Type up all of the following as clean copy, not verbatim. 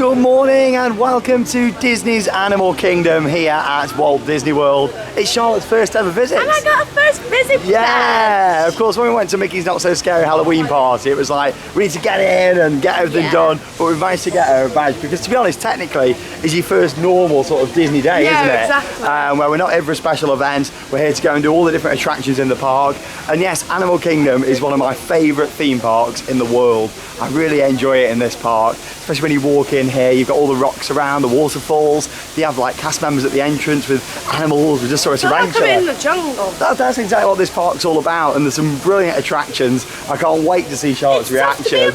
Good morning and welcome to Disney's Animal Kingdom here at Walt Disney World. It's Charlotte's first ever visit. And I got a first visit. Yeah, of course, when we went to Mickey's Not So Scary Halloween party, it was like, we need to get in and get everything done, but we managed to get her a badge because, to be honest, technically, it's your first normal sort of Disney day, isn't it? Exactly. Where we're not here for a special event, we're here to go and do all the different attractions in the park. And yes, Animal Kingdom is one of my favourite theme parks in the world. I really enjoy it in this park, especially when you walk in here, you've got all the rocks around, the waterfalls, you have like cast members at the entrance with animals, we just saw a tarantula. Like I'm in the jungle. That's exactly what this park's all about, and there's some brilliant attractions. I can't wait to see Charlotte's reaction.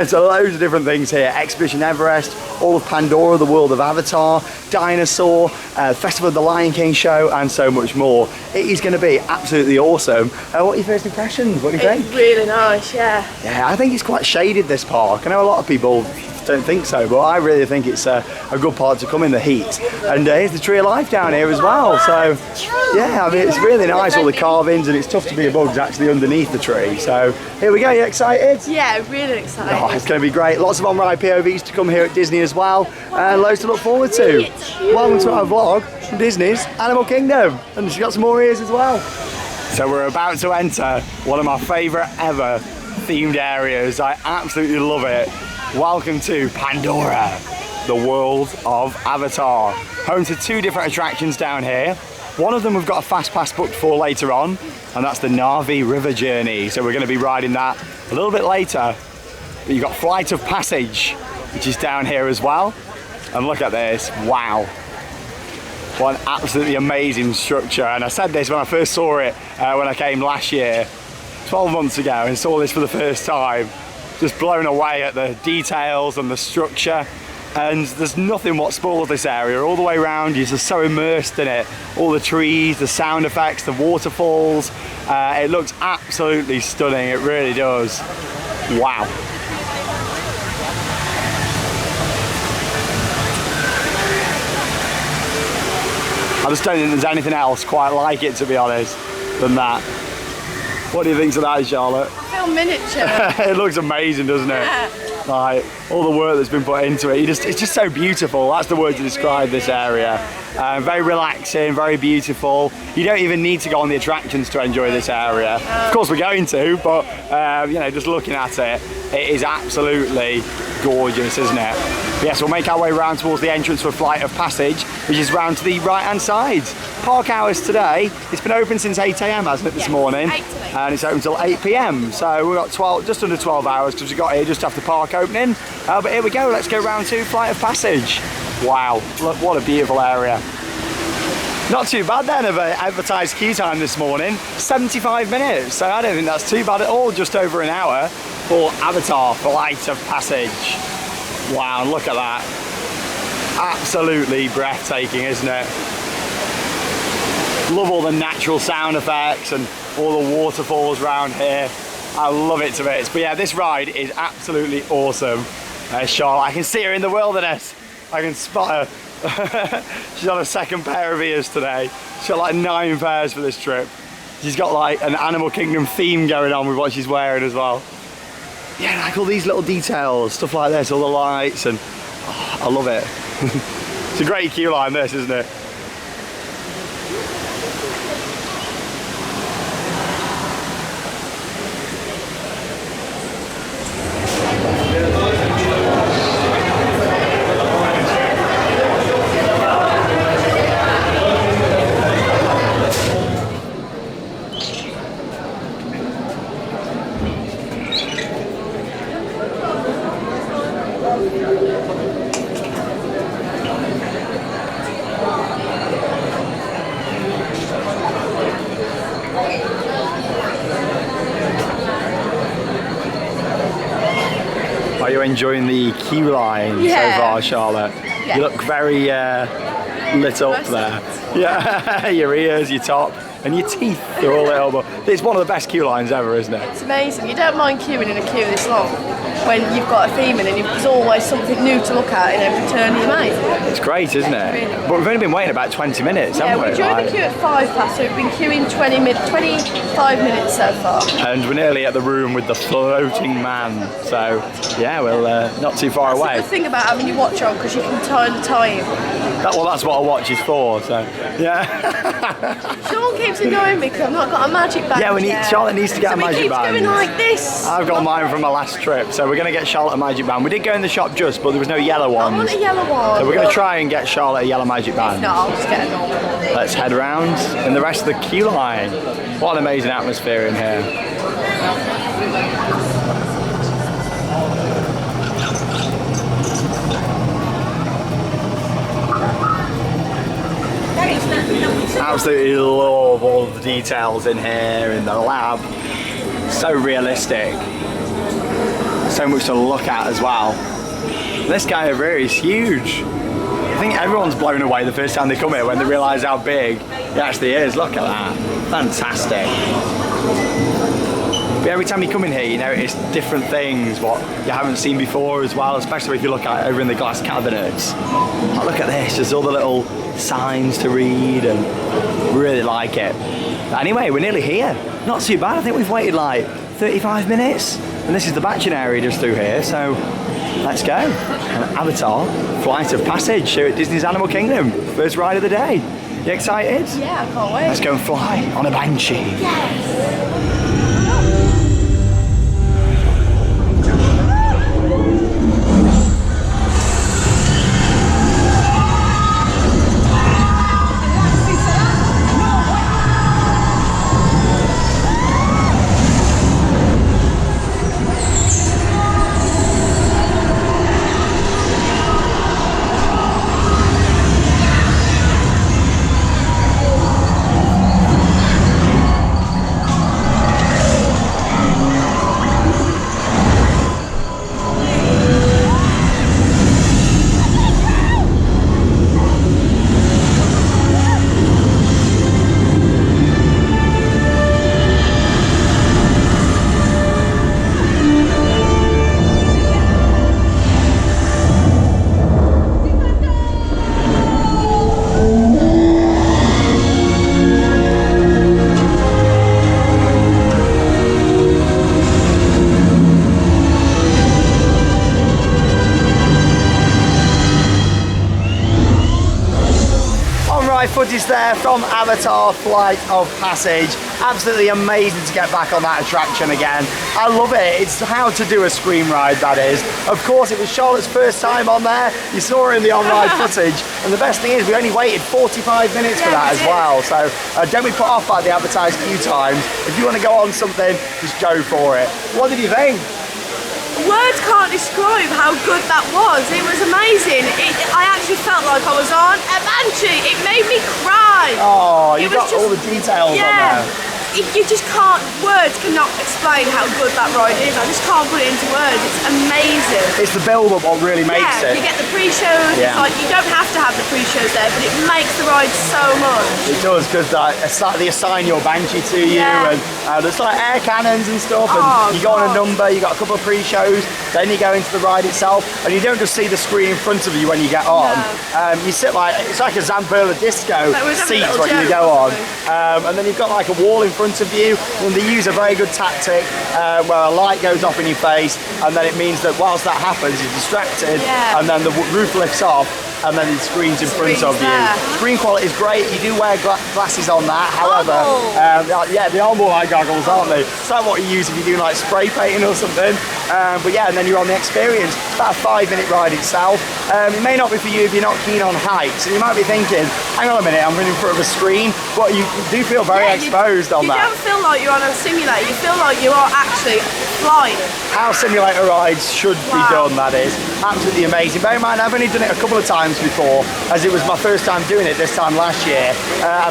So loads of different things here, Expedition Everest, all of Pandora, the world of Avatar, Dinosaur, Festival of the Lion King show, and so much more. It is going to be absolutely awesome. What are your first impressions? What do you think? It's really nice, yeah. Yeah, I think it's quite shaded, this park. I know a lot of people don't think so, but I really think it's a good part to come in the heat. And here's the Tree of Life down here as well. So yeah, I mean, it's really nice, all the carvings, and it's tough to be above actually underneath the tree. So here we go. You excited? Yeah, really excited. Oh, it's going to be great. Lots of on-ride POVs to come here at Disney as well, and loads to look forward to. Welcome to our vlog from Disney's Animal Kingdom, and she's got some more ears as well. So we're about to enter one of my favourite ever themed areas. I absolutely love it. Welcome to Pandora, the world of Avatar. Home to two different attractions down here. One of them we've got a fast pass booked for later on, and that's the Na'vi River Journey. So we're going to be riding that a little bit later. But you've got Flight of Passage, which is down here as well. And look at this, wow. What an absolutely amazing structure. And I said this when I first saw it when I came last year, 12 months ago, and saw this for the first time. Just blown away at the details and the structure, and there's nothing what spoils this area. All the way around you're just so immersed in it. All the trees, the sound effects, the waterfalls. It looks absolutely stunning, it really does. Wow. I just don't think there's anything else quite like it, to be honest, than that. What do you think of that, Charlotte? I feel miniature. It looks amazing, doesn't it? Yeah. Like, all the work that's been put into it. It's just so beautiful. That's the word to describe this area. Very relaxing, very beautiful. You don't even need to go on the attractions to enjoy this area. Of course we're going to, but you know, just looking at it, it is absolutely gorgeous, isn't it? But yes, we'll make our way around towards the entrance for Flight of Passage, which is round to the right-hand side. Park hours today, it's been open since 8 AM, hasn't it, this morning? 8 to 8. And it's open until 8 PM. So we've got just under 12 hours because we got here just after park opening. But here we go, let's go round to Flight of Passage. Wow, look, what a beautiful area. Not too bad then of an advertised queue time this morning, 75 minutes. So I don't think that's too bad at all, just over an hour for Avatar Flight of Passage. Wow, look at that. Absolutely breathtaking, isn't it? Love all the natural sound effects and all the waterfalls around here. I love it to bits. But yeah, this ride is absolutely awesome. Charlotte, I can see her in the wilderness. I can spot her. She's on a second pair of ears today. She's got like 9 pairs for this trip. She's got like an Animal Kingdom theme going on with what she's wearing as well. Yeah, like all these little details, stuff like this, all the lights, and oh, I love it. It's a great queue line, this, isn't it? Are you enjoying the queue line so far, Charlotte? Yeah. You look very lit up there. Yeah, your ears, your top, and your teeth, they're all lit up. It's one of the best queue lines ever, isn't it? It's amazing. You don't mind queuing in a queue this long. when you've got a theme in and there's always something new to look at in every turn you make. It's great, isn't it? Really. But we've only been waiting about 20 minutes, haven't we? We joined the queue at 5 past, so we've been queuing 25 minutes so far. And we're nearly at the room with the floating man. So, yeah, we're not too far away. That's the good thing about having your watch on, because you can turn the time. Well, that's what a watch is for, so, yeah. Sean keeps annoying me because I've not got a magic band. Yeah, Charlotte needs to get a magic band. So he keeps going like this. I've got mine from my last trip, so we're going to get Charlotte a magic band. We did go in the shop just, but there was no yellow ones. I want a yellow one. So we're going to try and get Charlotte a yellow magic band. No, I'll just get a normal one. Let's head around in the rest of the queue line. What an amazing atmosphere in here. Absolutely love all of the details in here in the lab. So realistic. So much to look at as well. This guy over here is huge. I think everyone's blown away the first time they come here when they realise how big it actually is. Look at that. Fantastic. But every time you come in here, you notice different things, what you haven't seen before as well, especially if you look at over in the glass cabinets. Oh, look at this, there's all the little signs to read and really like it. But anyway, we're nearly here. Not too bad, I think we've waited like 35 minutes. And this is the batching area just through here, so let's go. An Avatar Flight of Passage here at Disney's Animal Kingdom. First ride of the day. You excited? Yeah, I can't wait. Let's go and fly on a Banshee. Yes. Footage there from Avatar Flight of Passage. Absolutely amazing to get back on that attraction again. I love it. It's how to do a screen ride, that is. Of course, it was Charlotte's first time on there. You saw her in the on-ride footage. And the best thing is, we only waited 45 minutes for that as well. So don't be put off by the advertised queue times. If you want to go on something, just go for it. What did you think? Words can't describe how good that was. It was amazing. I actually felt like I was on a Banshee. It made me cry. Oh, you got all the details on there. You just can't, words cannot explain how good that ride is. I just can't put it into words. It's amazing. It's the build-up what really makes it. You get the pre-shows. Yeah. It's like, you don't have to have the pre-shows there, but it makes the ride so much. It does, because they assign your Banshee to you, and there's like air cannons and stuff, and you go on a number, you got a couple of pre-shows, then you go into the ride itself, and you don't just see the screen in front of you when you get on. No. You sit like, it's like a Zamperla disco seat what you go on, and then you've got like a wall in front of you, and they use a very good tactic where a light goes off in your face, and then it means that whilst that happens, you're distracted, and then the roof lifts off, and then the screen's in front of you. Screen quality is great. You do wear glasses on that, however, yeah, they are more like goggles, aren't they? It's like what you use if you're doing like spray painting or something. But yeah, and then you're on the experience. It's about a 5-minute ride itself. It may not be for you if you're not keen on heights, and you might be thinking, hang on a minute, I'm running in front of a screen, but you do feel very exposed on that. You don't feel like you're on a simulator, you feel like you are actually flying. How simulator rides should be done, that is. absolutely amazing. Bear in mind, I've only done it a couple of times before, as it was my first time doing it this time last year.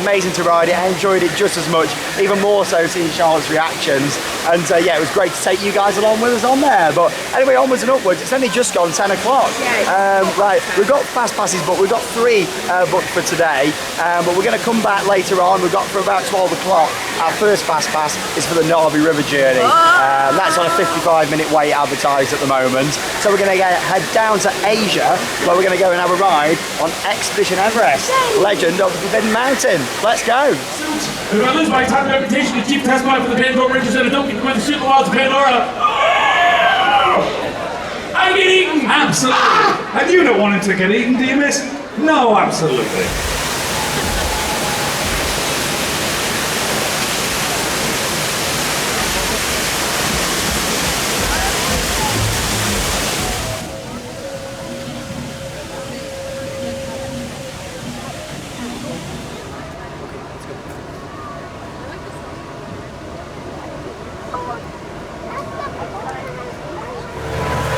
Amazing to ride it. I enjoyed it just as much, even more so seeing Charlotte's reactions. And yeah, it was great to take you guys along with us on there. But anyway, onwards and upwards. It's only just gone 10 o'clock. Right, we've got fast passes, but we've got 3 booked for today. But we're going to come back later on. We've got for about 12 o'clock. Our first fast pass is for the Narby River journey. That's on a 55-minute wait advertised at the moment. So we're going to head down to Asia, where we're going to go and have a ride on Expedition Everest, legend of the Forbidden Mountain. Let's go. If I lose my top reputation as chief test pilot for the Pandora Rangers and I don't get to go in the shooting wilds of Pandora, I get eaten! Absolutely. And you don't want him to get eaten, do you, miss? No, absolutely.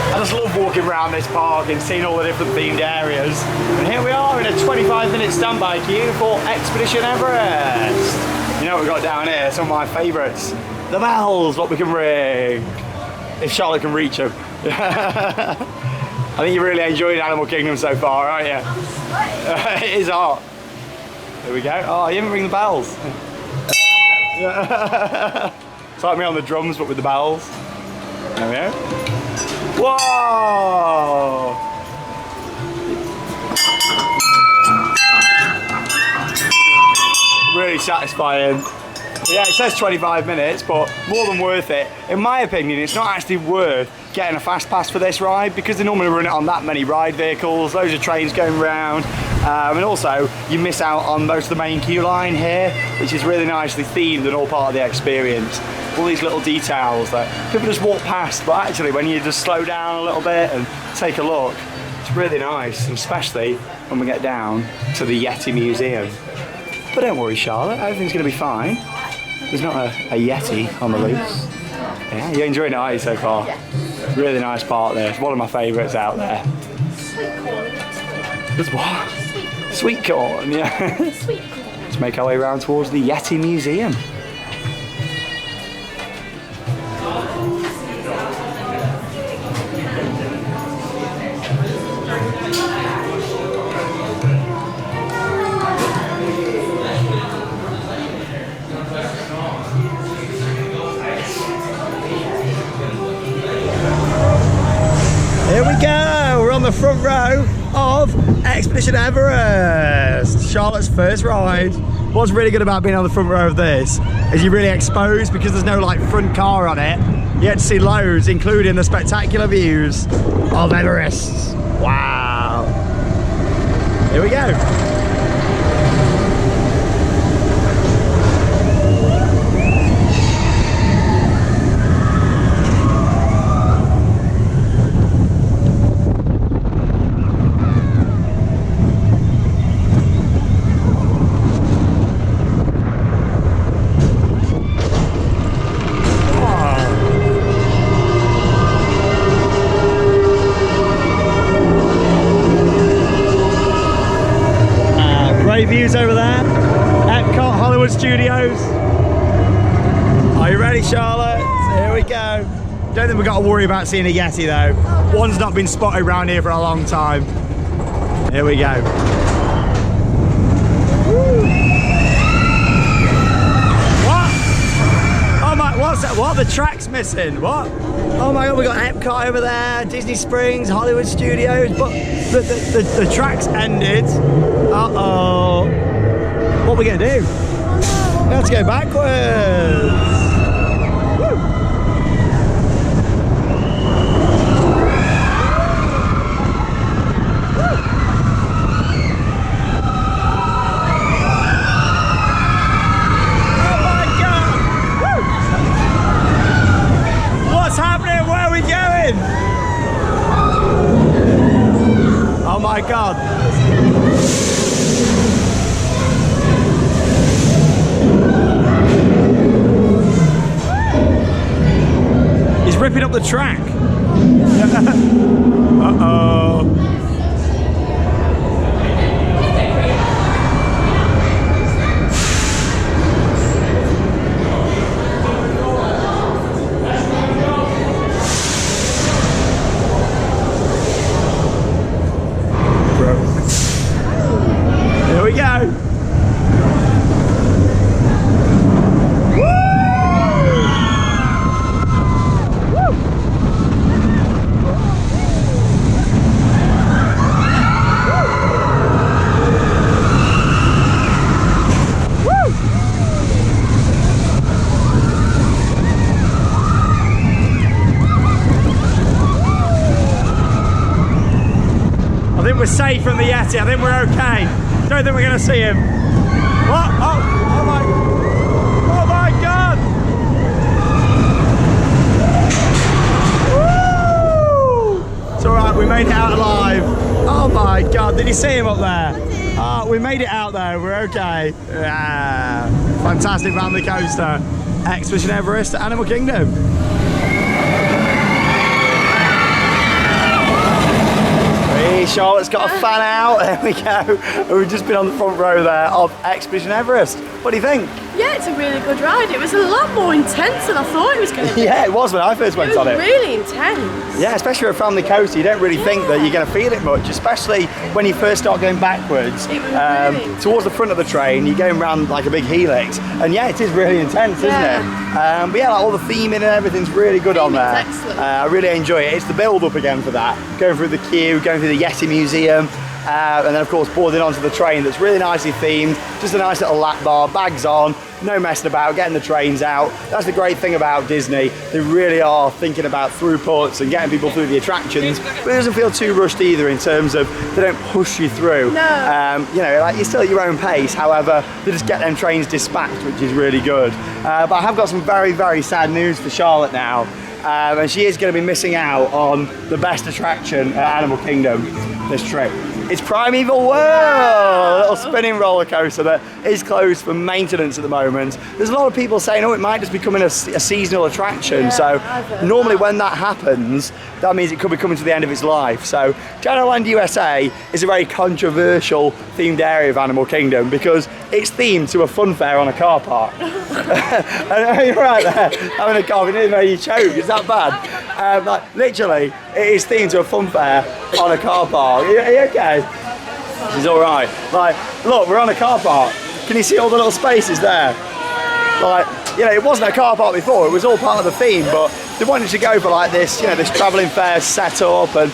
I just love walking around this park and seeing all the different themed areas. And here we are in a 25-minute standby queue for Expedition Everest. You know what we've got down here? Some of my favourites. The bells, what we can ring. If Charlotte can reach them. I think you're really enjoying Animal Kingdom so far, aren't you? It is hot. There we go. Oh, you haven't ring the bells. It's like me on the drums, but with the bells. There we go. Whoa! Really satisfying. Yeah, it says 25 minutes, but more than worth it. In my opinion, it's not actually worth getting a fast pass for this ride because they normally run it on that many ride vehicles, loads of trains going round, and also you miss out on most of the main queue line here, which is really nicely themed and all part of the experience. All these little details that people just walk past, but actually when you just slow down a little bit and take a look, it's really nice, and especially when we get down to the Yeti Museum. But don't worry, Charlotte, everything's going to be fine. There's not a Yeti on the loose. Yeah, you're enjoying it, aren't you, so far? Yeah. Really nice park there. It's one of my favourites out there. Sweet corn. There's what? Sweet corn, yeah. Sweet corn. Let's make our way around towards the Yeti Museum. Here we go, we're on the front row of Expedition Everest. Charlotte's first ride. What's really good about being on the front row of this is you're really exposed because there's no like front car on it. You get to see loads, including the spectacular views of Everest. Wow. Here we go. Views over there, Epcot Hollywood Studios. Are you ready, Charlotte? Here we go. Don't think we've got to worry about seeing a Yeti though. One's not been spotted around here for a long time. Here we go. What? Oh my, what's that? What? The track's missing. What? Oh my god, we got Epcot over there, Disney Springs, Hollywood Studios, but the track's ended. Uh-oh. What are we gonna do? We have to go backwards. Woo. Oh my god! Woo. What's happening? Where are we going? Oh my god. He's ripping up the track. Uh-oh. Here we go. I think we're safe from the Yeti. I think we're okay. Don't think we're going to see him. What? Oh my God! Woo! It's all right. We made it out alive. Oh my God! Did you see him up there? Oh, we made it out though. We're okay. Yeah. Fantastic family coaster. Expedition Everest, Animal Kingdom. Charlotte's got a fan out. There we go. We've just been on the front row there of Expedition Everest. What do you think? Yeah, it's a really good ride. It was a lot more intense than I thought it was going to be. Yeah, it was when I first went on it. It was really intense. Yeah, especially for a family coaster, you don't really think that you're going to feel it much, especially when you first start going backwards. It was really towards the front of the train, you're going around like a big helix, and yeah, it is really intense, isn't it? But yeah, like all the theming and everything's really good on there. Excellent. I really enjoy it. It's the build-up again for that. Going through the queue, going through the Yeti Museum, and then of course boarding onto the train that's really nicely themed, just a nice little lap bar, bags on, no messing about, getting the trains out. That's the great thing about Disney. They really are thinking about throughputs and getting people through the attractions, but it doesn't feel too rushed either in terms of they don't push you through. No. You know, like you're still at your own pace, however, they just get them trains dispatched, which is really good. But I have got some very, very sad news for Charlotte now. And she is going to be missing out on the best attraction at Animal Kingdom this trip. It's Primeval World, a little spinning roller coaster that is closed for maintenance at the moment. There's a lot of people saying, oh, it might just be becoming a seasonal attraction. Yeah, so normally when that happens, that means it could be coming to the end of its life. So DinoLand USA is a very controversial themed area of Animal Kingdom because it's themed to a fun fair on a car park. And you're right there, having a cough, it didn't make you choke, it's that bad. Like, literally, it is themed to a fun fair on a car park. Are you okay? She's all right. Like, look, we're on a car park. Can you see all the little spaces there? Like, you know, it wasn't a car park before, it was all part of the theme, but they wanted to go for like this, you know, this travelling fair set up and,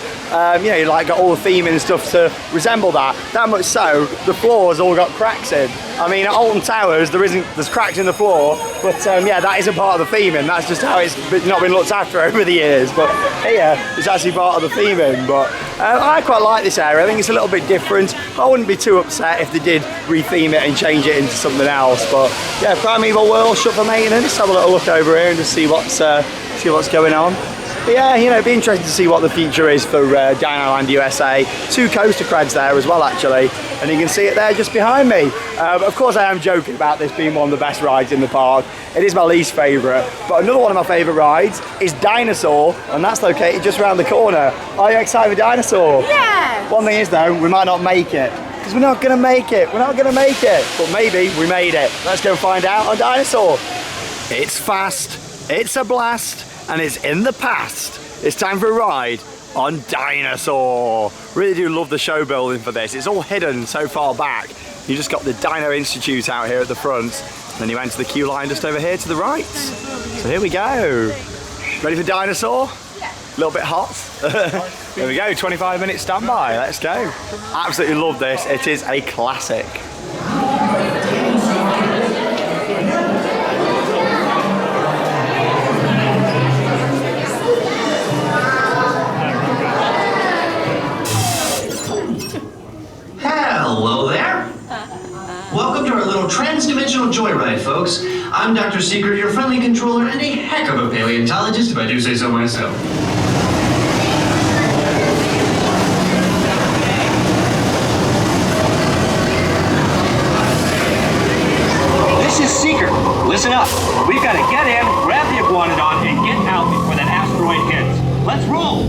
you know, you like got all the theming and stuff to resemble that. That much so, the floors all got cracks in. I mean, at Alton Towers, there's cracks in the floor, but yeah, that isn't part of the theming. That's just how it's not been looked after over the years. But here, it's actually part of the theming. But I quite like this area. I think it's a little bit different. I wouldn't be too upset if they did re-theme it and change it into something else. But yeah, Primeval World, shut for maintenance. Have a little look over here and just see what's going on. But yeah, you know, it'd be interesting to see what the future is for DinoLand USA. 2 coaster creds there as well, actually, and you can see it there just behind me. Of course, I am joking about this being one of the best rides in the park. It is my least favourite, but another one of my favourite rides is Dinosaur, and that's located just around the corner. Are you excited for Dinosaur? Yeah. One thing is though, we might not make it. Because we're not going to make it. We're not going to make it. But maybe we made it. Let's go and find out on Dinosaur. It's fast, it's a blast, and it's in the past. It's time for a ride on Dinosaur. Really do love the show building for this. It's all hidden so far back. You just got the Dino Institute out here at the front. Then you enter the queue line just over here to the right. So here we go. Ready for Dinosaur? A little bit hot. There we go, 25 minutes standby, let's go. Absolutely love this, it is a classic. Hello there. Welcome to our little trans-dimensional joyride, folks. I'm Dr. Secret, your friendly controller, and a heck of a paleontologist, if I do say so myself. This is Secret. Listen up. We've got to get in, grab the iguanodon, and get out before that asteroid hits. Let's roll!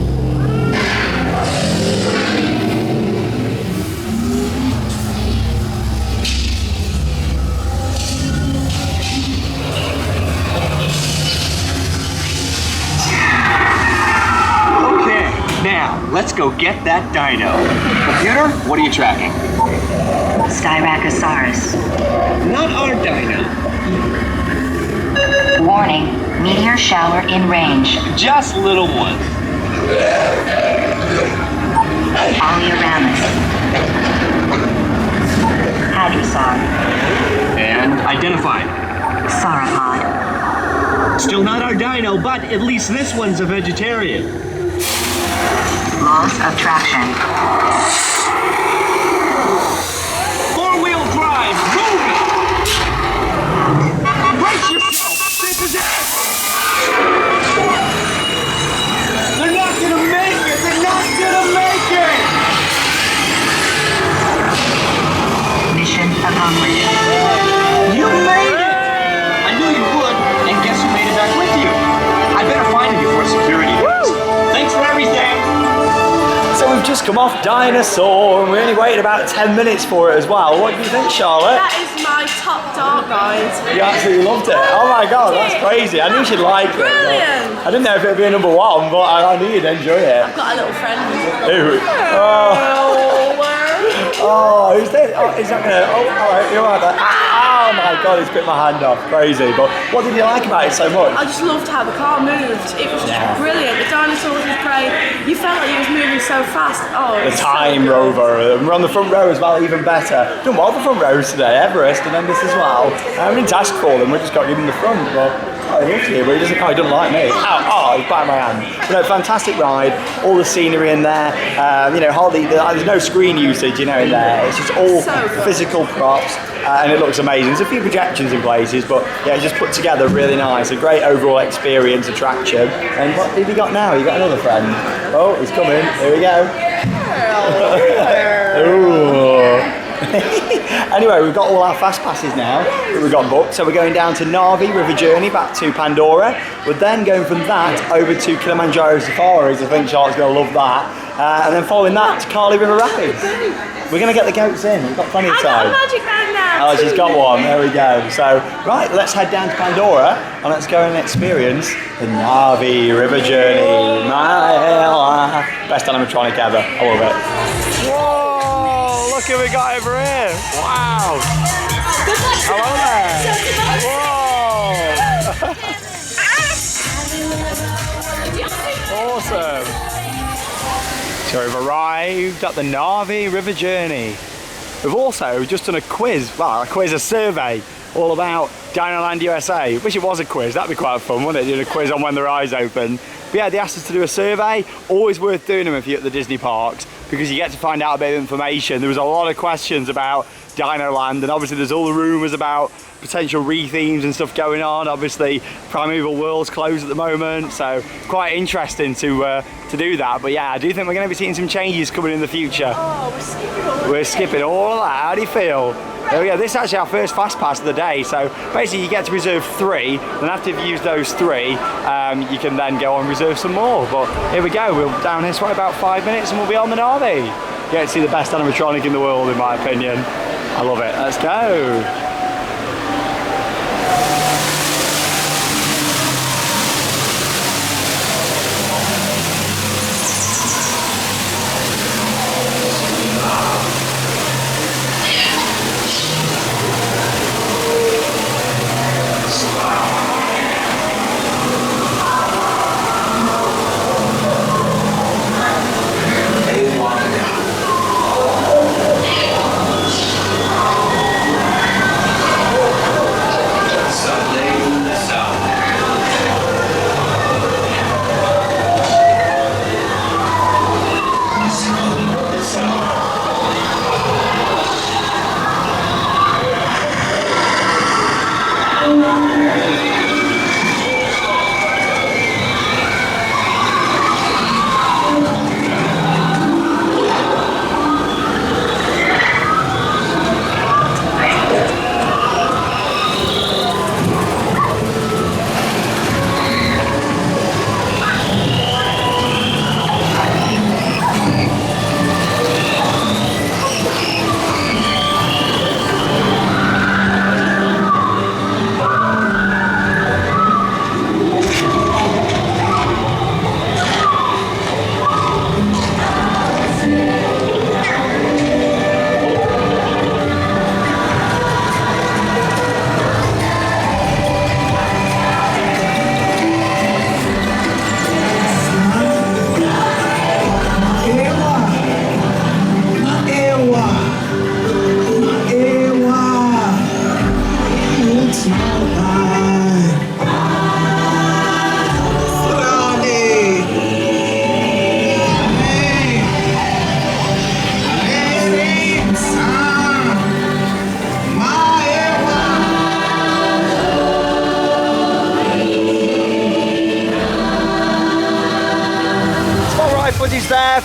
Let's go get that dino. Computer, what are you tracking? Styracosaurus. Not our dino. Warning, meteor shower in range. Just little one. Alioramus. Hadrosaur. And identified. Sauropod. Still not our dino, but at least this one's a vegetarian. Loss of traction. Four-wheel drive, move it! Brace yourself! This is it! They're not gonna make it! They're not gonna make it! Mission accomplished. You made it! I knew you would, and guess who made it back with you? I better find him before security does. Thanks for everything! So we've just come off Dinosaur and we only waited about 10 minutes for it as well. What do you think, Charlotte? That is my top dog, guys. You absolutely loved it. Oh my god, that's crazy. I knew she'd like it. Brilliant. I didn't know if it'd be a number one, but I knew you'd enjoy it. I've got a little friend. Who? Oh, who's this? Oh, is that gonna? Oh, alright, you're right there. Oh my god, it's bit my hand off. Crazy. But what did you like about it so much? I just loved how the car moved. It was just brilliant. The dinosaurs was great. You felt like it was moving so fast. Oh, The Time Rover. And we're on the front row as well, even better. Done well the front rows today, Everest and then this as well. I didn't ask for them, we just got given the front. But I love you, but he doesn't like me. Ow, he's biting my hand. But no, fantastic ride. All the scenery in there. You know, hardly there's no screen usage, you know, in there. It's just all physical props. And it looks amazing. There's a few projections in places, but yeah, it's just put together really nice. A great overall experience, attraction. And what have you got now? You got another friend. Oh, he's coming. Here we go. Anyway, we've got all our fast passes now that we've got booked. So we're going down to Na'vi River Journey, back to Pandora. We're then going from that over to Kilimanjaro Safaris. I think Charlotte's going to love that. And then following that to Kali River Rapids. We're going to get the goats in. We've got plenty of time. I got a magic band now. Oh, she's got one. There we go. So, right, let's head down to Pandora and let's go and experience the Na'vi River Journey. Best animatronic ever. I love it. Whoa! Look who we got over here. Wow. Hello there. Whoa. Awesome. So we've arrived at the Na'vi River Journey. We've also just done a quiz, a survey, all about DinoLand U.S.A. Wish it was a quiz, that'd be quite fun, wouldn't it? Doing a quiz on when their eyes open. But yeah, they asked us to do a survey. Always worth doing them if you're at the Disney parks, because you get to find out a bit of information. There was a lot of questions about DinoLand, and obviously there's all the rumours about potential re-themes and stuff going on. Obviously Primeval World's closed at the moment, so quite interesting to do that. But yeah, I do think we're going to be seeing some changes coming in the future. Oh, we're skipping all of that. How do you feel? There we go. This is actually our first fast pass of the day, so basically you get to reserve 3, then after you've used those 3 you can then go and reserve some more. But here we go, we'll down here for about 5 minutes and we'll be on the Na'vi. Get to see the best animatronic in the world, in my opinion. I love it. Let's go.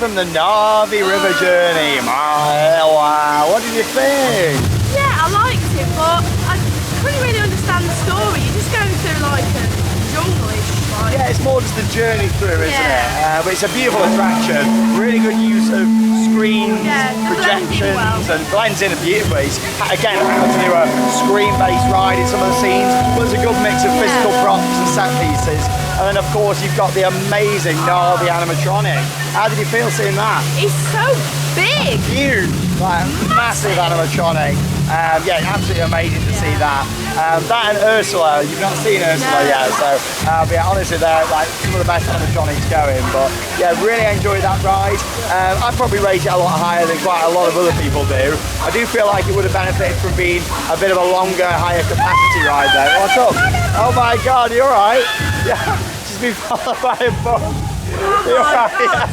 from the Narvi River journey. Wow, what did you think? Yeah, I liked it, but I couldn't really understand the story. You're just going through like a jungle-ish, right? Yeah, it's more just the journey through, isn't Yeah. it? But it's a beautiful attraction. Really good use of screens, Yeah, it blends in projections, well. and blends in beautifully. Again, how to do a screen-based ride in some of the scenes. But there's a good mix of physical props and set pieces. And then, of course, you've got the amazing Narvi animatronic. How did you feel seeing that? It's so big. Huge, like massive animatronic. Yeah, absolutely amazing to see that. That and Ursula, you've not seen Ursula yet, so yeah, honestly, they're like some of the best animatronics going. But yeah, really enjoyed that ride. I'd probably rate it a lot higher than quite a lot of other people do. I do feel like it would have benefited from being a bit of a longer, higher capacity ride though. What's up? Oh my God, you alright? Yeah, just been followed by a bug. You alright? Yeah.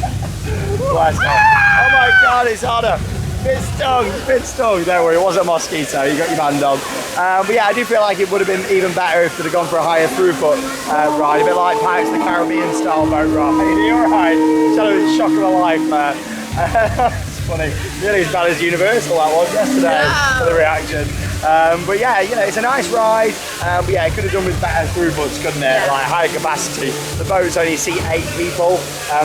Bless her. Oh my God, it's on her. Bit stung, don't worry, it wasn't a mosquito, you got your man dog. But yeah, I do feel like it would have been even better if they'd have gone for a higher throughput ride, a bit like Pirates of the Caribbean style boat ride. Are you alright? Showing shock of a life there. It's funny, nearly as bad as Universal that was yesterday for the reaction. But yeah, you know, it's a nice ride. But yeah, it could have done with better throughputs, couldn't it? Like higher capacity. The boats only seat 8 people.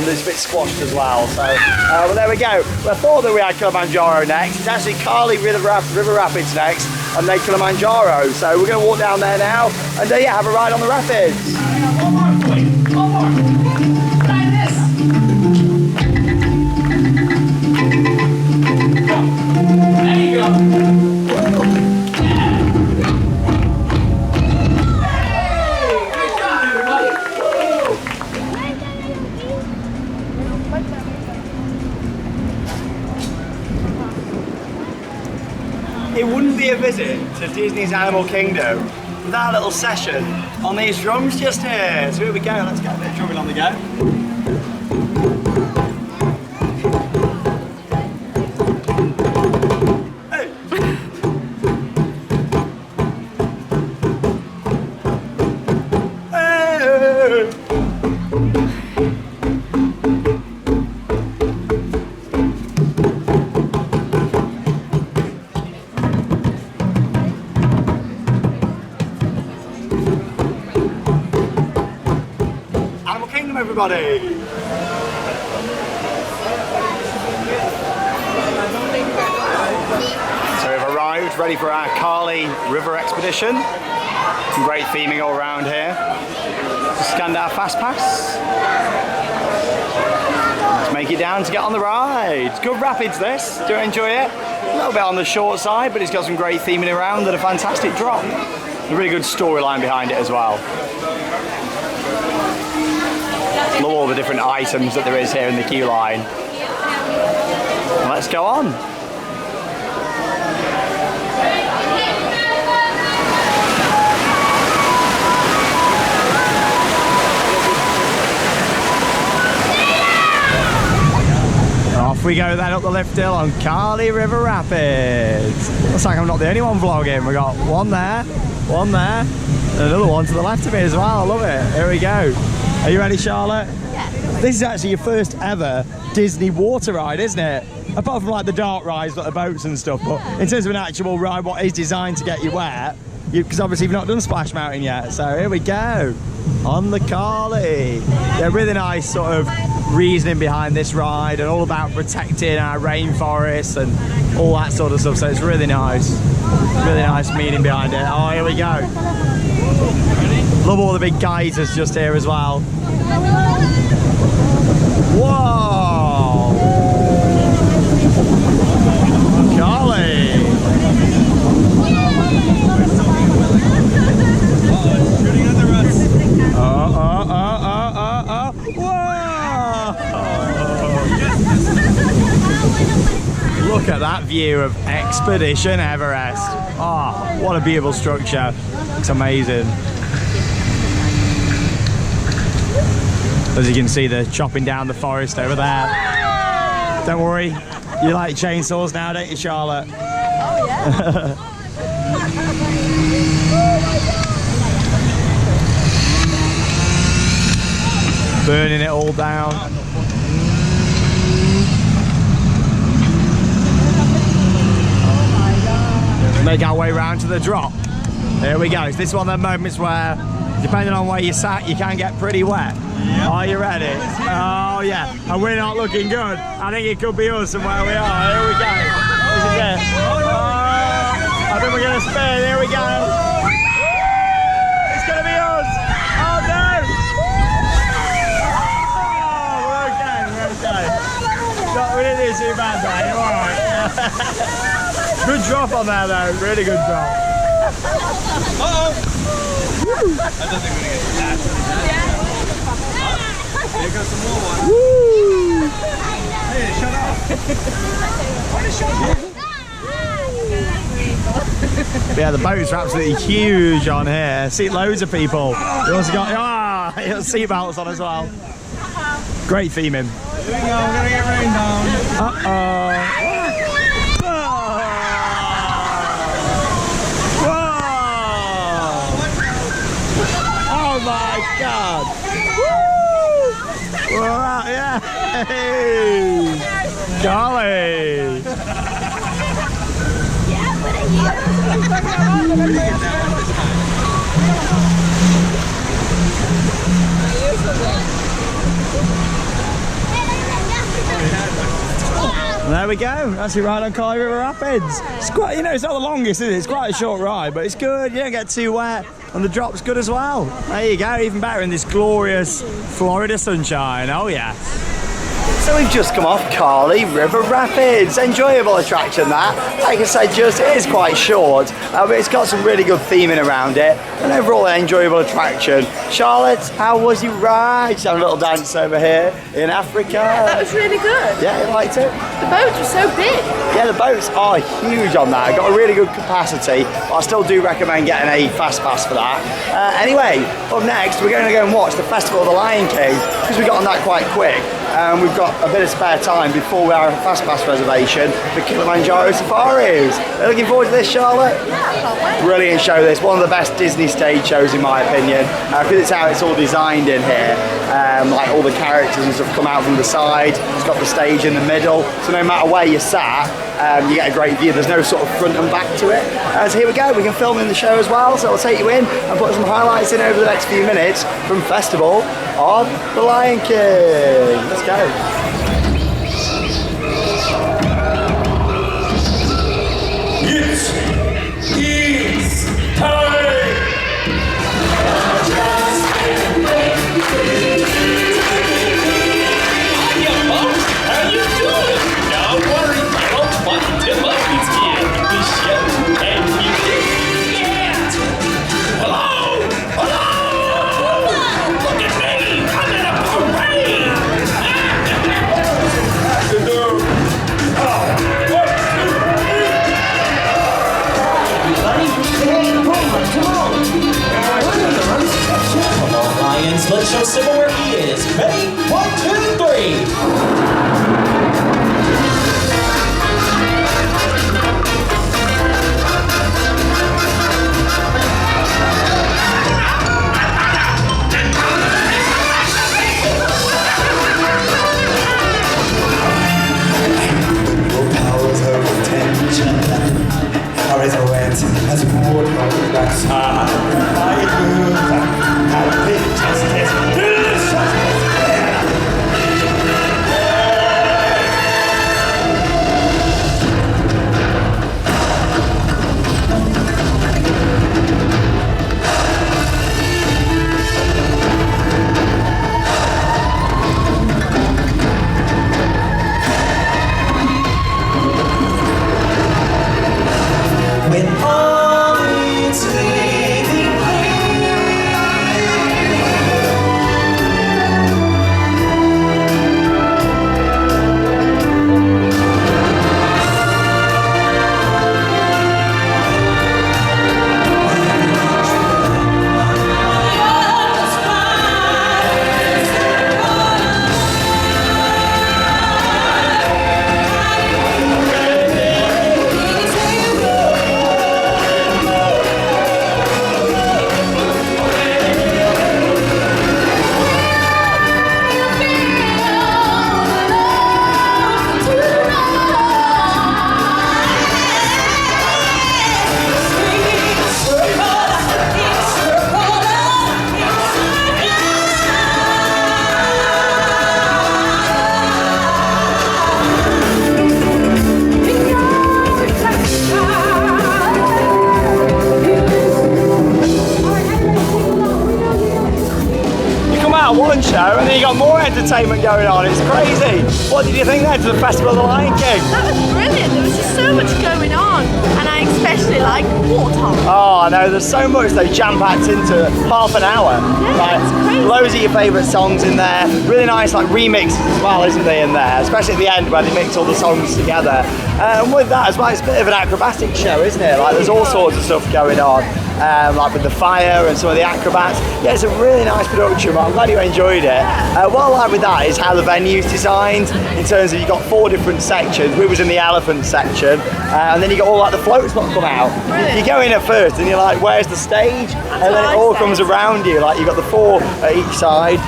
There's a bit squashed as well. So, well, there we go. Well, I thought that we had Kilimanjaro next. It's actually Kali River Rapids next, and then Kilimanjaro. So we're going to walk down there now, and yeah, have a ride on the rapids. One more, please. One more. Try this. There you go. It wouldn't be a visit to Disney's Animal Kingdom without a little session on these drums just here. So here we go, let's get a bit of drumming on the go. Everybody. So we've arrived, ready for our Kali River expedition. Some great theming all around here. Just scanned our fast pass. Let's make it down to get on the ride. Good rapids this, do enjoy it. A little bit on the short side, but it's got some great theming around and a fantastic drop. A really good storyline behind it as well. Love all the different items that there is here in the queue line. Let's go on. Off we go then up the lift hill on Kali River Rapids. Looks like I'm not the only one vlogging. We got one there, and another one to the left of me as well. I love it. Here we go. Are you ready, Charlotte? Yeah. This is actually your first ever Disney water ride, isn't it? Apart from like the dark rides, like the boats and stuff, but in terms of an actual ride, what is designed to get you wet, because obviously you've not done Splash Mountain yet. So here we go, on the Kali. Yeah, really nice sort of reasoning behind this ride, and all about protecting our rainforests and all that sort of stuff. So it's really nice meaning behind it. Oh, here we go. Love all the big geysers just here as well. Whoa! Kali! Shooting on the ruts. Whoa! Look at that view of Expedition Everest. Oh, what a beautiful structure. It's amazing. As you can see, they're chopping down the forest over there. Don't worry, you like chainsaws now, don't you, Charlotte? Oh yeah. Burning it all down. make our way round to the drop. Here we go. This is one of the moments where, depending on where you sat, you can get pretty wet. Yep. Are you ready? Oh yeah, and we're not looking good. I think it could be us and where we are. Here we go. This is it. I think we're gonna spin. Here we go. It's gonna be us. Oh no! Oh, we're okay. We didn't do too bad there. You're all right. Good drop on there though. Really good drop. Uh-oh! I don't think we're gonna get that. Here goes some more water. Woo! Hey, shut up! Why did shut up? Yeah, the boats are absolutely huge on here. See loads of people. You also got seatbelts on as well. Great theming. Here we go, we're gonna get rained down. Uh-oh. Oh my God! Woo! We're out, yeah! Hey! Golly! There we go. That's your ride on Kali River Rapids. It's quite, you know, it's not the longest, is it? It's quite a short ride, but it's good. You don't get too wet, and the drop's good as well. There you go. Even better in this glorious Florida sunshine. Oh yeah. So we've just come off Kali River Rapids. Enjoyable attraction that. Like I said, it is quite short, but it's got some really good theming around it. And overall an enjoyable attraction. Charlotte, how was your ride? Just having a little dance over here in Africa. Yeah, that was really good. Yeah, you liked it? The boats were so big. Yeah, the boats are huge on that. Got a really good capacity, but I still do recommend getting a fast pass for that. Anyway, up next, we're going to go and watch the Festival of the Lion King, because we got on that quite quick. We've got a bit of spare time before we have a fast pass reservation for Kilimanjaro Safaris. Are you looking forward to this, Charlotte? Yeah, I can't wait. Brilliant show this, one of the best Disney stage shows in my opinion, because it's how it's all designed in here. Like all the characters and stuff come out from the side, it's got the stage in the middle, so no matter where you sat, you get a great view. There's no sort of front and back to it. So here we go, we can film in the show as well, so I'll take you in and put some highlights in over the next few minutes from Festival of the Lion King. Let's go. It's time! Hiya, folks! How you doing? Don't worry, I don't want to love this kid. The show and music. Yeah! Hello! Hello! Look at me! I'm in a parade! Come on, Lions, let's show Sybil where he is. Ready? 1, 2, 3. As warthog backside, I knew how big justice delicious. When all it's leaving me. one show, and then you got more entertainment going on. It's crazy. What did you think then to the Festival of the Lion King? That was brilliant. There was just so much going on, and I especially like Warthog. Oh, I know. There's so much they jam-packed into half an hour. Yeah, Like, it's crazy. loads of your favourite songs in there. Really nice, like remixes as well, isn't they, in there? Especially at the end where they mix all the songs together. And with that as well, it's a bit of an acrobatic show, isn't it? Like, there's all sorts of stuff going on. Like with the fire and some of the acrobats. Yeah, it's a really nice production, but I'm glad you enjoyed it. What I like with that is how the venue's designed, in terms of you've got 4 different sections. We was in the elephant section, and then you got all like the floats that come out. Brilliant. You go in at first and you're like, where's the stage? And then it all comes around you. Like, you've got the 4 at each side,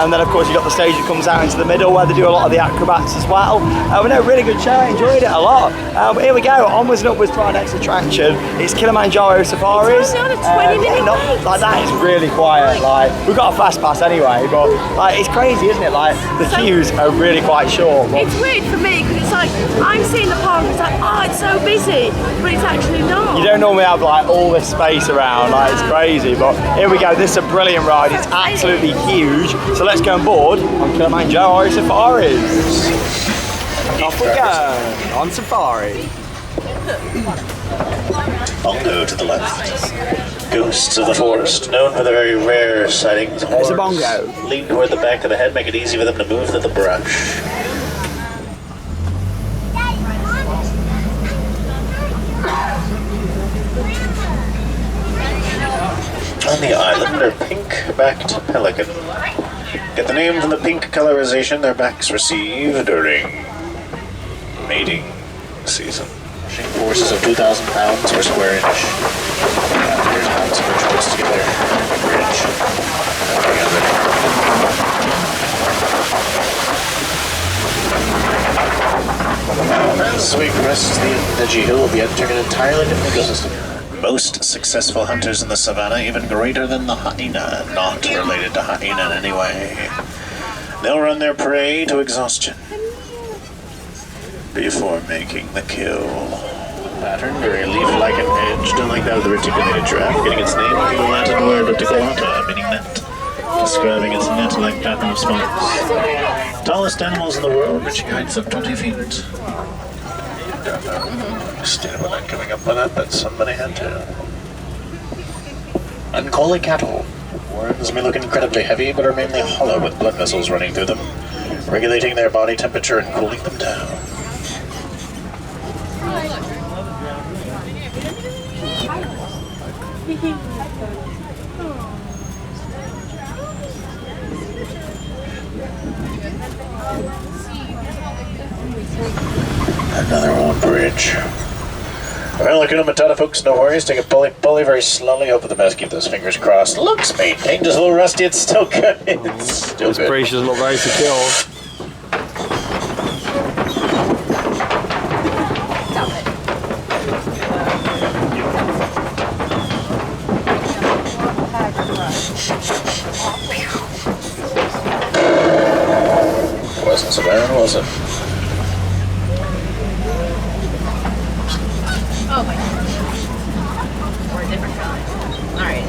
and then of course you've got the stage that comes out into the middle where they do a lot of the acrobats as well. But no, really good show, I enjoyed it a lot. But here we go, onwards and upwards to our next attraction. It's Kilimanjaro Safaris. It's only on a 20-minute wait. Like, that is really quiet. Like, we've got a fast pass anyway, but like, it's crazy, isn't it? Like, the queues are really quite short. But It's weird for me because it's like I'm seeing the park. It's like, oh, it's so busy, but it's actually not. you don't normally have like all this space around, like, it's crazy. But here we go, this is a brilliant ride. It's absolutely huge. So let's go on board on Kilimanjaro Safaris. Off we go on safari. Bongo to the left. Ghosts of the forest, known for their very rare sightings. It's a bongo. Lean toward the back of the head, make it easy for them to move to the brush. On the island are pink-backed pelican. Get the name from the pink colorization their backs receive during mating season. Forces of 2,000 pounds per square inch. Here's pounds per choice together. Bridge. As we crest the edgy hill, we'll be entering an entirely different ecosystem. Most successful hunters in the savannah, even greater than the hyena, not related to hyena in any way. They'll run their prey to exhaustion before making the kill. Pattern, very leaf-like and edge, don't like that of the reticulated giraffe, getting its name from the Latin word reticulata, meaning net, describing its net-like pattern of spines. Tallest animals in the world, reaching heights of 20 feet. Still, we're not coming up with that, but somebody had to. Uncoaly cattle. Worms may look incredibly heavy, but are mainly hollow with blood vessels running through them, regulating their body temperature and cooling them down. Another old bridge. Well, Hakuna Matata, folks, no worries. Take a pulley very slowly. Hope for the best. Keep those fingers crossed. Looks maintained, just a little rusty. It's still good. It's still good. This bridge doesn't look very secure. Wasn't so bad, was it? Oh my god. We're a different color. Alright.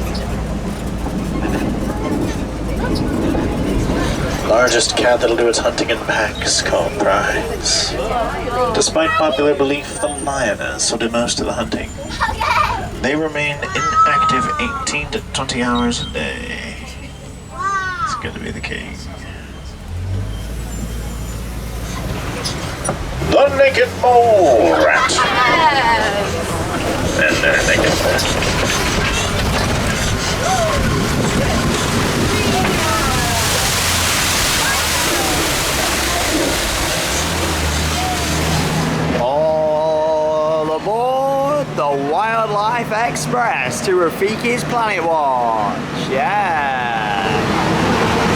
Largest cat that'll do its hunting in packs, called prize. Despite popular belief, the lioness will do most of the hunting. They remain inactive 18 to 20 hours a day. It's good to be the king. The naked mole rat. And they're naked mole. All aboard the Wildlife Express to Rafiki's Planet Watch. Yeah.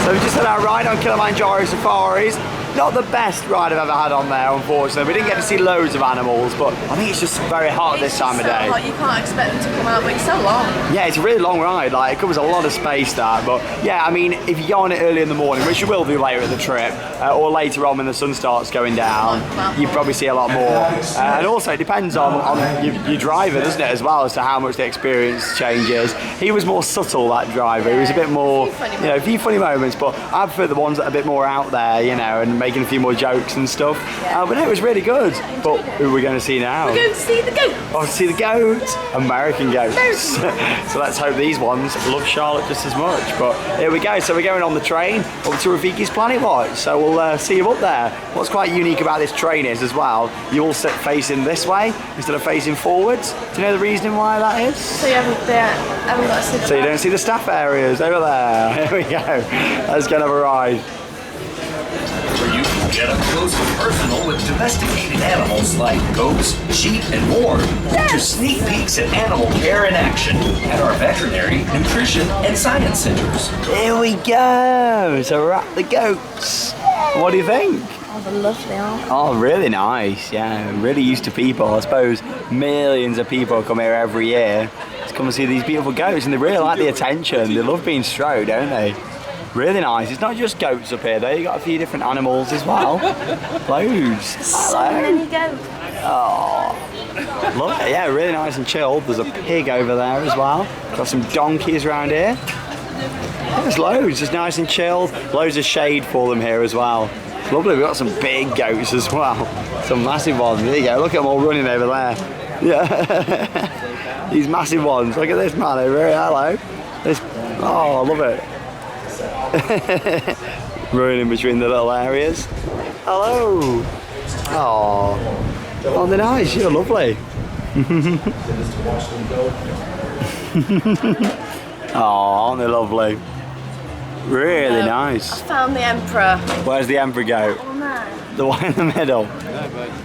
So we just had our ride on Kilimanjaro Safaris. Not the best ride I've ever had on there, unfortunately. We didn't get to see loads of animals, but I think it's just very hot this time of day. You can't expect them to come out, but it's so long. Yeah, it's a really long ride. Like, it covers a lot of space, that. But yeah, I mean, if you go on it early in the morning, which you will do later in the trip, or later on when the sun starts going down, you probably see a lot more. And also, it depends on your driver, doesn't it, as well, as to how much the experience changes. He was more subtle, that driver. He was a bit more, you know, a few funny moments, but I prefer the ones that are a bit more out there, you know, and making a few more jokes and stuff. But no, it was really good. But who are we going to see now? We're going to see the goat. Oh, to see the goat. American goats. So let's hope these ones love Charlotte just as much. But here we go. So we're going on the train up to Rafiki's Planet Watch. So we'll see you up there. What's quite unique about this train is, as well, you all sit facing this way instead of facing forwards. Do you know the reason why that is? So you haven't got to see the So you don't see the staff areas over there. Here we go. Let's go and have a ride. Where you can get up close and personal with domesticated animals like goats, sheep, and more. To sneak peeks at animal care in action at our veterinary, nutrition, and science centers. Here we go. So we're at the goats. What do you think? Oh, they're lovely, aren't they? Oh, really nice. Yeah, really used to people. I suppose millions of people come here every year to come and see these beautiful goats, and they really like the attention. They love being stroked, don't they? Really nice. It's not just goats up here though, you got a few different animals as well. Loads. So many goats. Oh, look, yeah, really nice and chilled. There's a pig over there as well. Got some donkeys around here. There's loads, just nice and chilled. Loads of shade for them here as well. It's lovely, we've got some big goats as well. Some massive ones. There you go, look at them all running over there. Yeah. These massive ones. Look at this man over here, hello. This, oh, I love it. Running between the little areas. Hello. Oh, they're nice. You're lovely. Oh, aren't they lovely? Really nice. I found the emperor. Where's the emperor goat? Oh no. The one in the middle.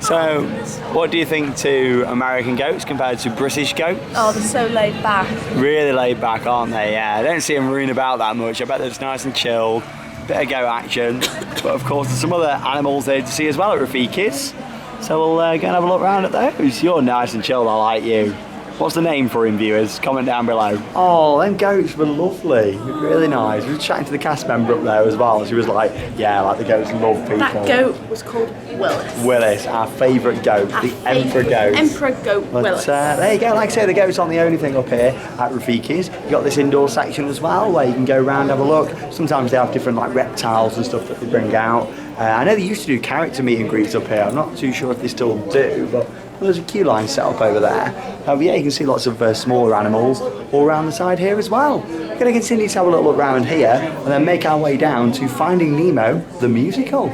So, what do you think to American goats compared to British goats? Oh, they're so laid back. Really laid back, aren't they? Yeah, I don't see them running about that much. I bet they're just nice and chilled. Bit of goat action. But of course, there's some other animals there to see as well at Rafiki's. So we'll go and have a look around at those. You're nice and chilled, I like you. What's the name for him, viewers? Comment down below. Oh, them goats were lovely. Really nice. We were chatting to the cast member up there as well. She was like, yeah, like the goats love people. That goat was called Willis. Willis, our favourite goat, the emperor goat. Emperor goat Willis. There you go, like I say, the goat's aren't the only thing up here at Rafiki's. You've got this indoor section as well where you can go around, have a look. Sometimes they have different like reptiles and stuff that they bring out. I know they used to do character meet and greets up here. I'm not too sure if they still do, but there's a queue line set up over there. Yeah, you can see lots of smaller animals all around the side here as well. We're going to continue to have a little look around here and then make our way down to Finding Nemo, the musical.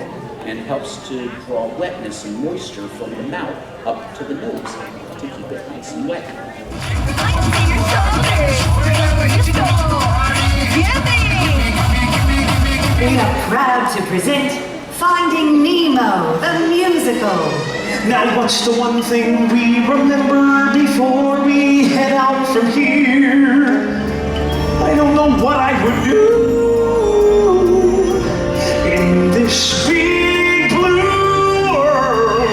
And helps to draw wetness and moisture from the mouth up to the nose to keep it nice and wet. We are proud to present Finding Nemo, the musical. Now what's the one thing we remember before we head out from here? I don't know what I would do in this big blue world.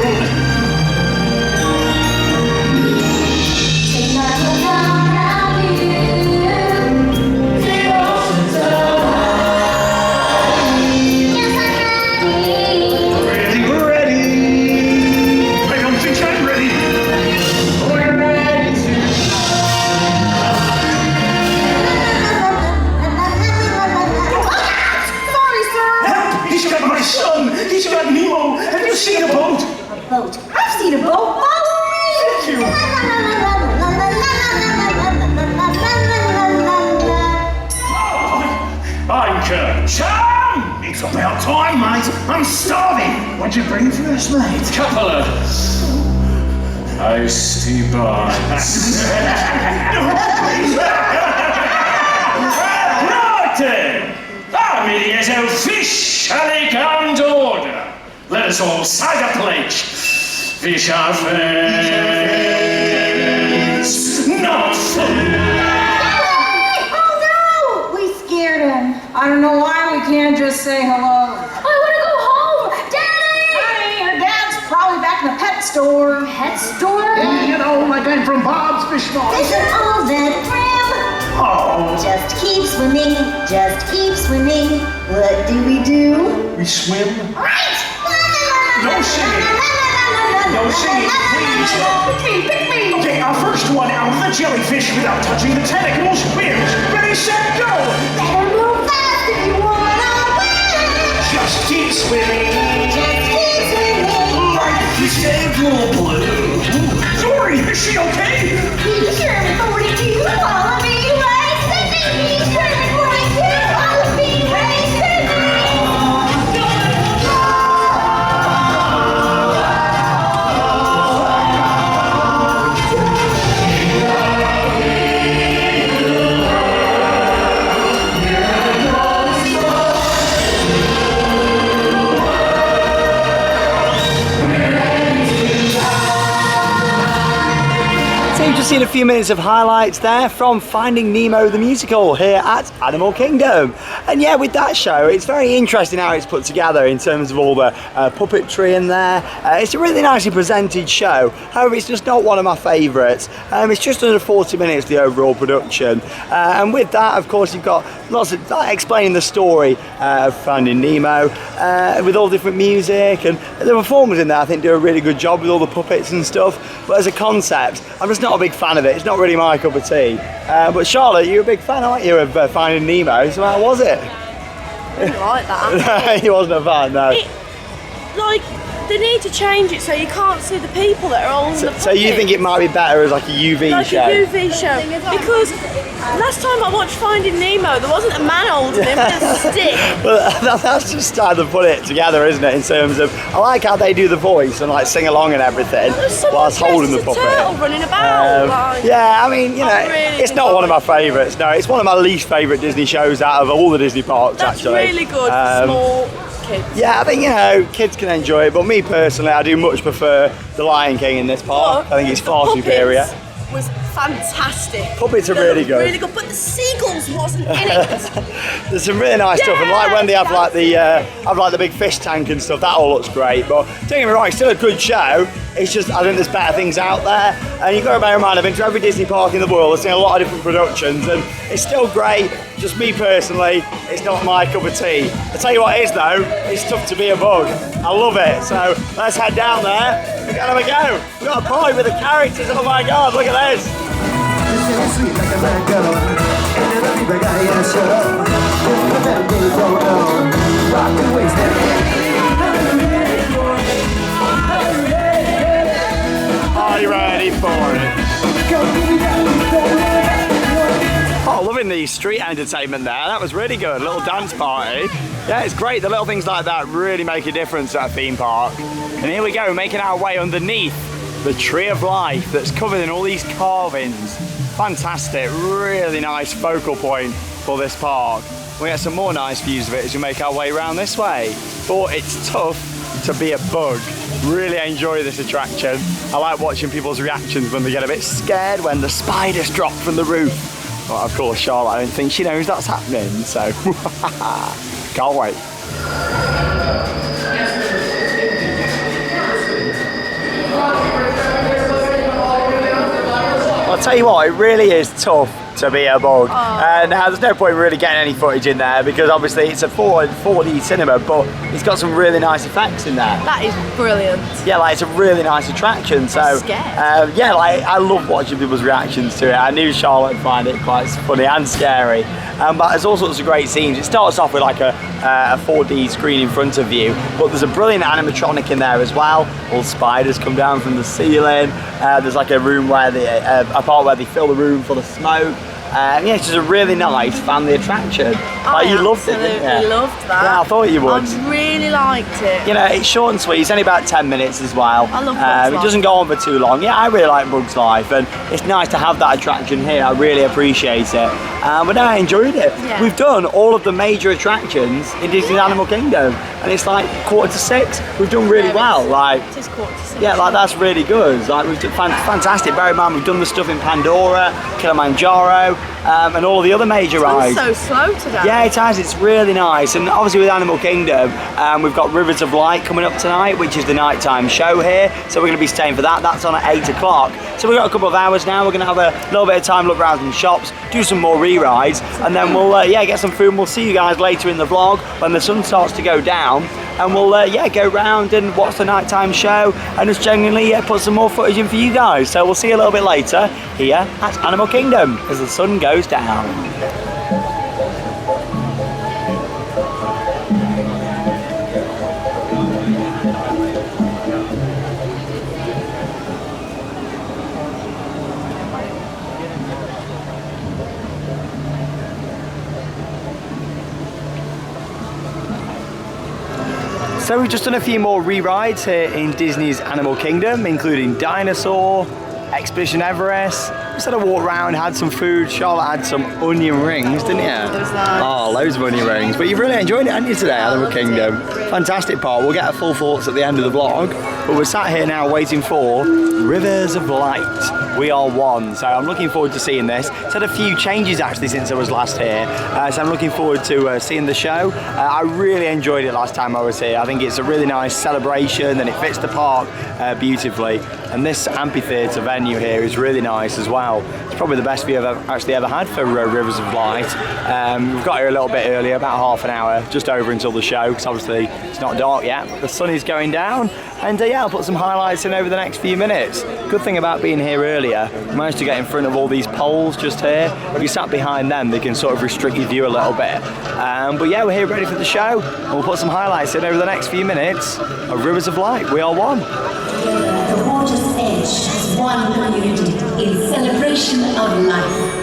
He's got Nemo. Have you seen a boat? A boat? I've seen a boat. Follow me. Thank you. I'm Captain Sam. It's about time, mate. I'm starving. What'd you bring for us, mate? Couple of icy buns. Right then. Our meeting is officially come to order. Let us all sign the pledge. Fish are friends, not food. Oh no! We scared him. I don't know why we can't just say hello. I want to go home. pet store? Yeah, you know, like I'm from Bob's Fish Market. Fishing all the brim. Oh. Just keep swimming, just keep swimming. What do we do? We swim. Right! No singing. No singing, please. Pick me, pick me. Okay, our first one out of the jellyfish without touching the tentacles wins. Ready, set, go. Better move fast if you wanna win. Just keep swimming. Just keep swimming. Like the schedule blue. Dory, is she okay? Be sure to 42 wallaby rice and be sure to 42 wallaby rice and You've just seen a few minutes of highlights there from Finding Nemo the musical here at Animal Kingdom. And yeah, with that show, it's very interesting how it's put together in terms of all the puppetry in there. It's a really nicely presented show. However, it's just not one of my favourites. It's just under 40 minutes, the overall production. And with that, of course, you've got lots of explaining the story of Finding Nemo with all different music, and the performers in there I think do a really good job with all the puppets and stuff. But as a concept, I'm just not a big fan of it. It's not really my cup of tea. But Charlotte, you're a big fan, aren't you, of Finding Nemo? So how was it? I didn't like that. He wasn't a fan, no. Like, they need to change it so you can't see the people that are all in the puppets. So you think it might be better as like a UV show? Like a UV show. Because last time I watched Finding Nemo, there wasn't a man holding him with a stick. Well, that's just how they put it together, isn't it? In terms of, I like how they do the voice and like sing along and everything whilst holding the puppet. Turtle running about. Yeah, I mean, you know, really it's not one of my favourites. No, it's one of my least favourite Disney shows out of all the Disney parks. That's actually. really good for small kids. Yeah, I think, you know, kids can enjoy it, but me personally, I do much prefer the Lion King in this park. I think it's far superior. Was fantastic. Puppets are really good. Really good, but the seagulls wasn't in it. There's some really nice stuff, and like when they have like the big fish tank and stuff, that all looks great. But don't get me wrong, it's still a good show. It's just I think there's better things out there, and you've got to bear in mind I've been to every Disney park in the world. I've seen a lot of different productions, and it's still great. Just me personally, it's not my cup of tea. I tell you what it is though, it's tough to be a bug. I love it. So let's head down there. We're gonna have a go. We've got a party with the characters. Oh my God, look at this. Are you ready for it? Oh, loving the street entertainment there. That was really good. A little dance party. Yeah, it's great. The little things like that really make a difference at a theme park. And here we go, making our way underneath the Tree of Life that's covered in all these carvings. Fantastic, really nice focal point for this park. We get some more nice views of it as we make our way around this way. But it's tough to be a bug. Really enjoy this attraction. I like watching people's reactions when they get a bit scared when the spiders drop from the roof. Well, of course, Charlotte, I don't think she knows that's happening, so can't wait. I'll tell you what, it really is tough to be a bug. Now there's no point really getting any footage in there because obviously it's a 4D cinema, but it's got some really nice effects in there. That is brilliant. Yeah, like it's a really nice attraction. So I'm scared. yeah, like I love watching people's reactions to it. I knew Charlotte would find it quite funny and scary. But there's all sorts of great scenes. It starts off with like a 4D screen in front of you, but there's a brilliant animatronic in there as well. All spiders come down from the ceiling. There's like a room where a part where they fill the room full of smoke. Yeah, it's just a really nice family attraction. Like, you loved it, didn't you? I loved that. Yeah, I thought you would. I really liked it. You know, it's short and sweet. It's only about 10 minutes as well. I love Bugs Life. It doesn't go on for too long. Yeah, I really like Bugs Life, and it's nice to have that attraction here. I really appreciate it. But no, I enjoyed it. Yeah. We've done all of the major attractions in Disney's Animal Kingdom, and it's like 5:45. We've done really well. Like, it is 5:45. yeah, like that's really good. Like, we've done fantastic. Bear in mind, we've done the stuff in Pandora, Kilimanjaro. and all of the other major rides. It's so slow today. Yeah, it has. It's really nice. And obviously with Animal Kingdom, we've got Rivers of Light coming up tonight, which is the nighttime show here. So we're going to be staying for that. That's on at 8 o'clock. So we've got a couple of hours now. We're going to have a little bit of time, look around some shops, do some more re-rides, and then we'll get some food, and we'll see you guys later in the vlog when the sun starts to go down, and we'll go round and watch the nighttime show and just genuinely put some more footage in for you guys. So we'll see you a little bit later here at Animal Kingdom as the sun goes down. So we've just done a few more re-rides here in Disney's Animal Kingdom, including Dinosaur, Expedition Everest. Just had a walk around, had some food. Charlotte had some onion rings, didn't you? It was nice. Oh, loads of onion rings. But you've really enjoyed it, haven't you, today, Animal Kingdom? Fantastic part. We'll get our full thoughts at the end of the vlog. But we're sat here now waiting for Rivers of Light. We are one. So I'm looking forward to seeing this. It's had a few changes actually since I was last here. So I'm looking forward to seeing the show. I really enjoyed it last time I was here. I think it's a really nice celebration and it fits the park beautifully. And this amphitheatre venue here is really nice as well. It's probably the best view I've actually ever had for Rivers of Light. We've got here a little bit earlier, about half an hour, just over until the show, because obviously it's not dark yet. The sun is going down, and yeah, I'll put some highlights in over the next few minutes. Good thing about being here earlier, I managed to get in front of all these poles just here. If you sat behind them, they can sort of restrict your view a little bit. But yeah, we're here ready for the show, and we'll put some highlights in over the next few minutes of Rivers of Light. We are one. The water's edge is one community in celebration of life.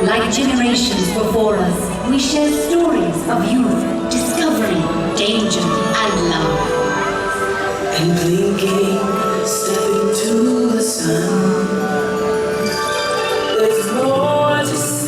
Like generations before us, we share stories of youth, discovery, danger, and love. And blinking, stepping to the sun. There's more to see.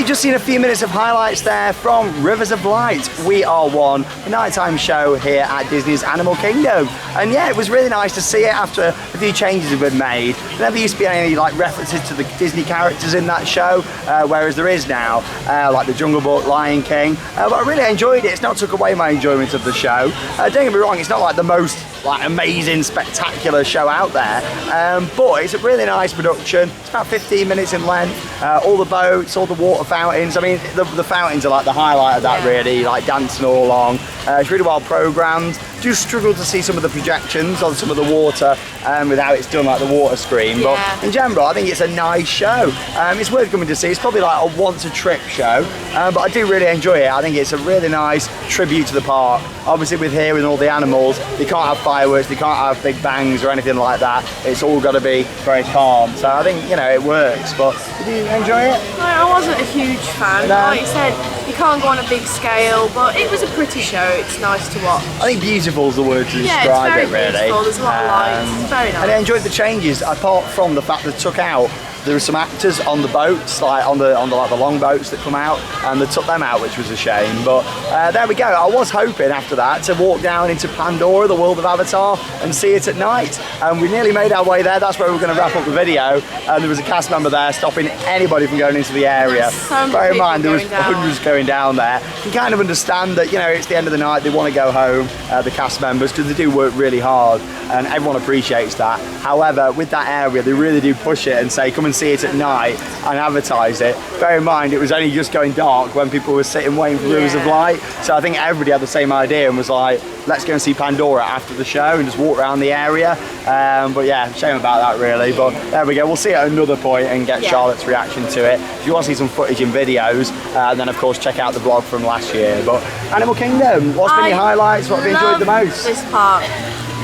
you've just seen a few minutes of highlights there from Rivers of Light. We Are One, the nighttime show here at Disney's Animal Kingdom. And yeah, it was really nice to see it after a few changes have been made. There never used to be any like references to the Disney characters in that show, whereas there is now, like the Jungle Book, Lion King. But I really enjoyed it. It's not took away my enjoyment of the show. Don't get me wrong, it's not like the most amazing, spectacular show out there, but it's a really nice production. It's about 15 minutes in length. All the boats, all the water fountains. I mean, the fountains are like the highlight of that, really, like dancing all along. It's really well programmed. Do struggle to see some of the projections on some of the water with how it's done, like the water screen. But in general, I think it's a nice show. It's worth coming to see. It's probably like a once-a-trip show, but I do really enjoy it. I think it's a really nice tribute to the park. Obviously, with here with all the animals, they can't have fireworks, they can't have big bangs or anything like that. It's all got to be very calm. So I think, you know, it works. But did you enjoy it? No, I wasn't a huge fan. No. Like you said, you can't go on a big scale, but it was a pretty show. It's nice to watch. I think beautiful is the word to Yeah, describe it's it, very really. beautiful. There's a lot of lights. It's very nice. And I enjoyed the changes, apart from the fact that they took out. There were some actors on the boats, like on the long boats that come out, and they took them out, which was a shame. But there we go. I was hoping after that to walk down into Pandora, the world of Avatar, and see it at night. And we nearly made our way there. That's where we were going to wrap up the video. And there was a cast member there stopping anybody from going into the area. Bear in mind, there was hundreds going down there. You can kind of understand that, you know, it's the end of the night. They want to go home, the cast members, because they do work really hard, and everyone appreciates that. However, with that area, they really do push it and say, come and see it at night and advertise it. Bear in mind, it was only just going dark when people were sitting waiting for Rivers of Light. So I think everybody had the same idea and was like, let's go and see Pandora after the show and just walk around the area. But yeah, shame about that, really. But there we go. We'll see at another point and get Charlotte's reaction to it. If you want to see some footage and videos, then of course check out the vlog from last year. But Animal Kingdom, what's been your highlights? What have you enjoyed the most? This park.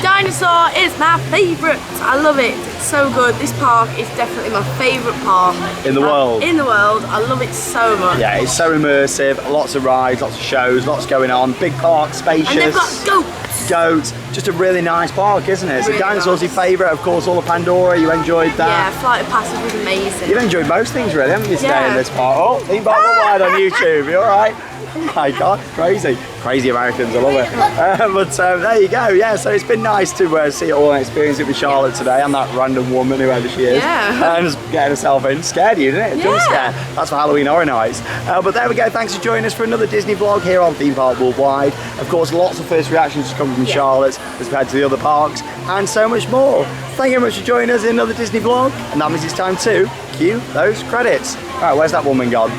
Dinosaur is my favourite. I love it. It's so good. This park is definitely my favourite park in the world. In the world. I love it so much. Yeah, it's so immersive. Lots of rides, lots of shows, lots going on. Big park, spacious. And they've got goats. Goats. Just a really nice park, isn't it? So Dinosaur's your favourite, of course. All of Pandora, you enjoyed that. Yeah, Flight of Passage was amazing. You've enjoyed most things, really, haven't you, today in this park? Oh, theme park wide on YouTube. You all right? Oh my God, crazy. Crazy Americans, I love it. But there you go, yeah, so it's been nice to see it all and experience it with Charlotte today and that random woman, whoever she is. Yeah. And just getting herself in. Scared you, didn't it? Jump scare. That's for Halloween Horror Nights. But there we go, thanks for joining us for another Disney vlog here on Theme Park Worldwide. Of course, lots of first reactions to come from Charlotte as compared to the other parks, and so much more. Thank you very much for joining us in another Disney vlog, and that means it's time to cue those credits. All right, where's that woman gone?